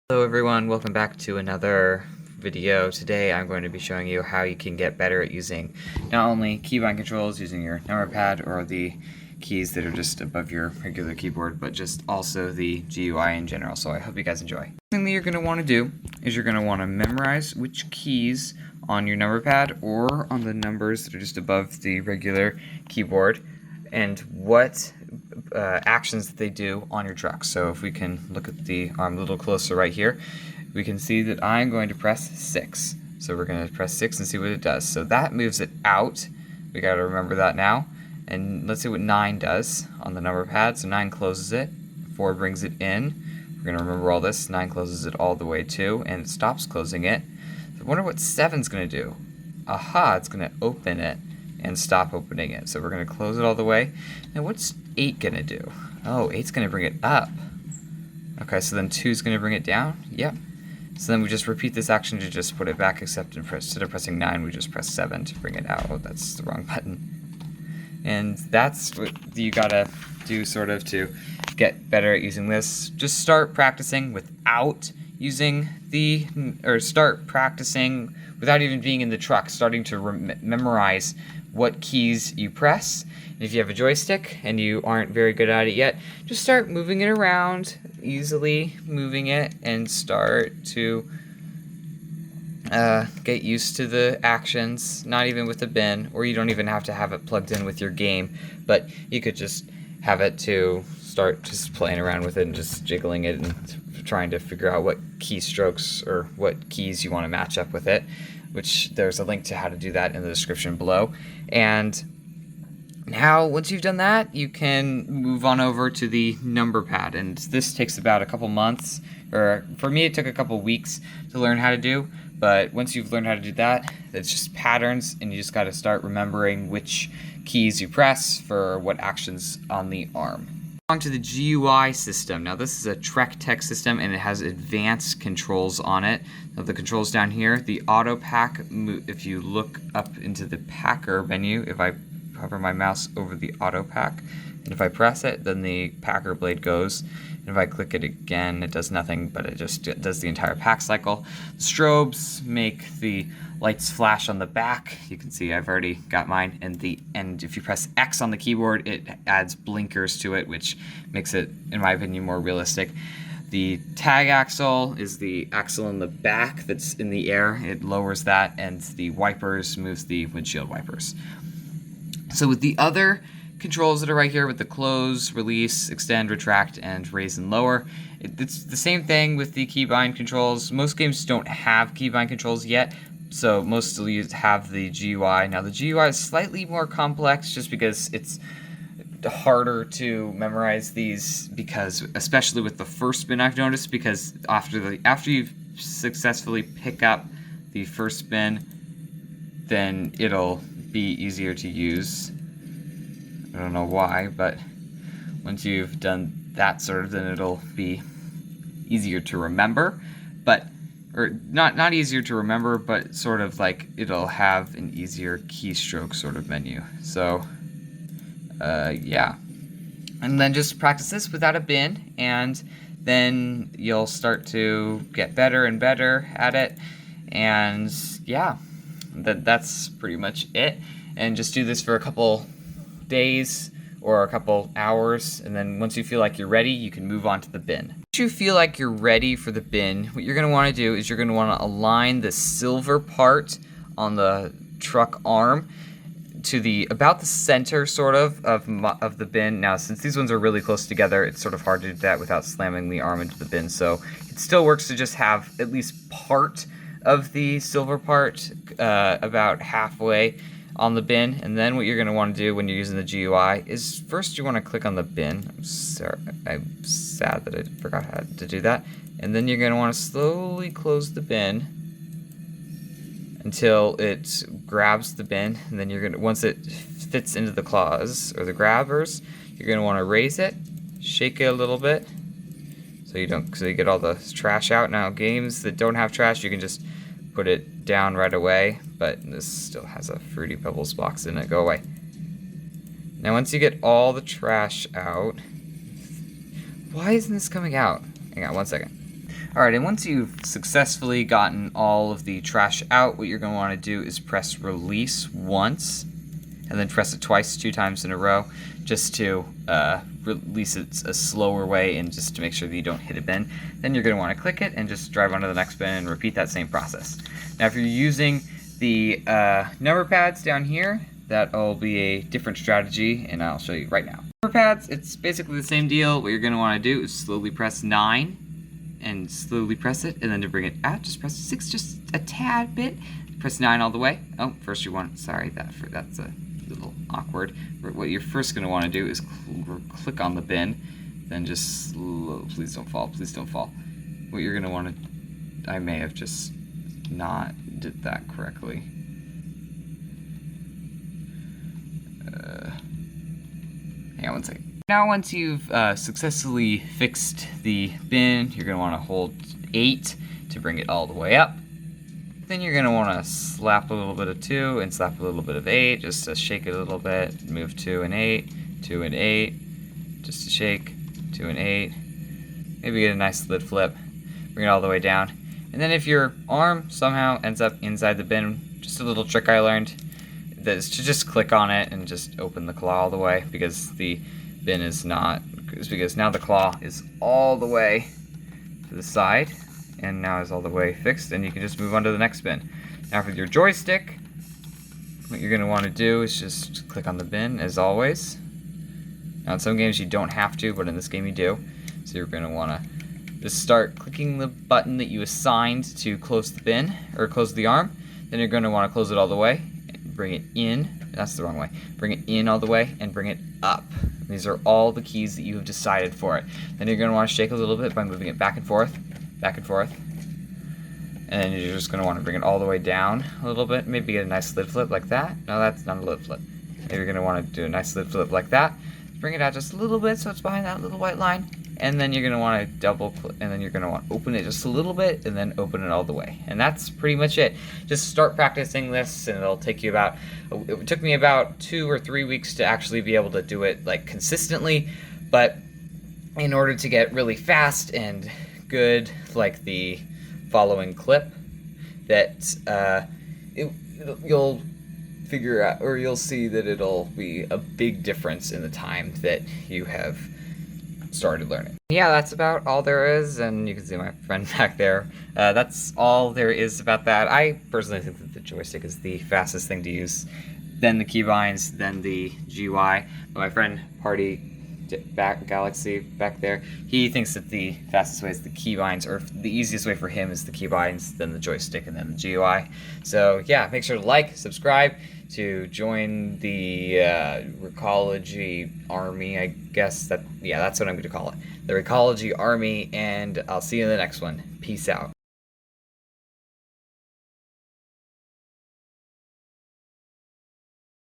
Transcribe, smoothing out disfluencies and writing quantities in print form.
Hello everyone, welcome back to another video. Today I'm going to be showing you how you can get better at using not only keybind controls using your number pad or the keys that are just above your regular keyboard, but just also the GUI in general. So I hope you guys enjoy. The thing that you're going to want to do is you're going to want to memorize which keys on your number pad or on the numbers that are just above the regular keyboard and what actions that they do on your truck. So if we can look at the arm a little closer right here, we can see that I'm going to press 6. So we're going to press 6 and see what it does. So that moves it out. We got to remember that now. And let's see what 9 does on the number pad. So 9 closes it, 4 brings it in. We're going to remember all this. 9 closes it all the way too, and it stops closing it. So I wonder what 7's going to do. Aha, it's going to open it and stop opening it. So we're going to close it all the way. Now what's 8 going to do? Oh, 8's going to bring it up. Okay, so then 2's going to bring it down? Yep. So then we just repeat this action to just put it back, except instead of pressing 9, we just press 7 to bring it out. Oh, that's the wrong button. And that's what you gotta do sort of to get better at using this. Just start practicing without using start practicing without even being in the truck, starting to memorize what keys you press. And if you have a joystick and you aren't very good at it yet, just start moving it around, easily moving it, and start to get used to the actions, not even with the bin, or you don't even have to have it plugged in with your game, but you could just have it to start just playing around with it and just jiggling it and trying to figure out what keystrokes or what keys you want to match up with it, which there's a link to how to do that in the description below. And now, once you've done that, you can move on over to the number pad, and this takes about a couple months, or for me it took a couple weeks to learn how to do, but once you've learned how to do that, it's just patterns, and you just got to start remembering which keys you press for what actions on the arm. On to the GUI system. Now this is a Trek Tech system, and it has advanced controls on it. Now the controls down here, the auto pack, if you look up into the packer menu, if I hover my mouse over the auto pack, and if I press it, then the packer blade goes, and if I click it again, it does nothing, but it just does the entire pack cycle. Strobes make the lights flash on the back. You can see I've already got mine, and if you press X on the keyboard, it adds blinkers to it, which makes it, in my opinion, more realistic. The tag axle is the axle in the back that's in the air. It lowers that, and the wipers moves the windshield wipers. So with the other controls that are right here with the close, release, extend, retract, and raise and lower, it's the same thing with the keybind controls. Most games don't have keybind controls yet, so most still have the GUI. Now the GUI is slightly more complex just because it's harder to memorize these, because especially with the first spin, I've noticed, because after you successfully pick up the first spin, then it'll be easier to use. I don't know why, but once you've done that then it'll be easier to remember, or not easier to remember, but sort of like it'll have an easier keystroke sort of menu. So yeah, and then just practice this without a bin, and then you'll start to get better and better at it. And yeah, that's pretty much it. And just do this for a couple days or a couple hours, and then once you feel like you're ready, you can move on to the bin. Once you feel like you're ready for the bin, what you're going to want to do is you're going to want to align the silver part on the truck arm to about the center sort of the bin. Now, since these ones are really close together, it's sort of hard to do that without slamming the arm into the bin, so it still works to just have at least part of the silver part about halfway on the bin. And then what you're going to want to do when you're using the GUI is first you want to click on the bin. I'm sad that I forgot how to do that. And then you're going to want to slowly close the bin until it grabs the bin, and then you're going to, once it fits into the claws or the grabbers, you're going to want to raise it, shake it a little bit so you get all the trash out. Now games that don't have trash, you can just put it down right away, but this still has a Fruity Pebbles box in it. Go away. Now once you get all the trash out, why isn't this coming out? Hang on 1 second. Alright, and once you've successfully gotten all of the trash out, what you're going to want to do is press release once, and then press it twice, 2 times in a row, just to release it a slower way and just to make sure that you don't hit a bin. Then you're going to want to click it and just drive onto the next bin and repeat that same process. Now if you're using the number pads down here, that'll be a different strategy, and I'll show you right now. Number pads, it's basically the same deal. What you're going to want to do is slowly press 9, and slowly press it, and then to bring it out, just press 6 just a tad bit. Press 9 all the way. Oh, first you want, sorry, that's a little awkward. What you're first going to want to do is click on the bin, then just please don't fall, please don't fall. What you're going to want to, I may have just not did that correctly. Hang on one second. Now once you've successfully fixed the bin, you're going to want to hold 8 to bring it all the way up. Then you're going to want to slap a little bit of 2 and slap a little bit of 8 just to shake it a little bit. Move 2 and 8, 2 and 8, just to shake, 2 and 8. Maybe get a nice lid flip, bring it all the way down. And then if your arm somehow ends up inside the bin, just a little trick I learned is to just click on it and just open the claw all the way, because the bin is not, because now the claw is all the way to the side and now is all the way fixed, and you can just move on to the next bin. Now with your joystick, what you're going to want to do is just click on the bin as always. Now in some games you don't have to, but in this game you do. So you're going to want to just start clicking the button that you assigned to close the bin, or close the arm. Then you're going to want to close it all the way, bring it in, that's the wrong way, bring it in all the way and bring it up. These are all the keys that you have decided for it. Then you're going to want to shake a little bit by moving it back and forth, and then you're just going to want to bring it all the way down a little bit, maybe get a nice lid flip like that. No, that's not a lid flip. Maybe you're going to want to do a nice lid flip like that, bring it out just a little bit so it's behind that little white line, and then you're going to want to double click, and then you're going to want to open it just a little bit and then open it all the way. And that's pretty much it. Just start practicing this, and it'll take you about, it took me about 2 or 3 weeks to actually be able to do it like consistently, but in order to get really fast and good, like the following clip, that you'll figure out, or you'll see that it'll be a big difference in the time that you have started learning. Yeah, that's about all there is, and you can see my friend back there. That's all there is about that. I personally think that the joystick is the fastest thing to use, then the keybinds, then the GUI. But my friend Galaxy back there, he thinks that the fastest way is the keybinds, or the easiest way for him is the keybinds, then the joystick, and then the GUI. So yeah, make sure to like, subscribe, to join the Recology Army, I guess. That's what I'm going to call it. The Recology Army, and I'll see you in the next one. Peace out.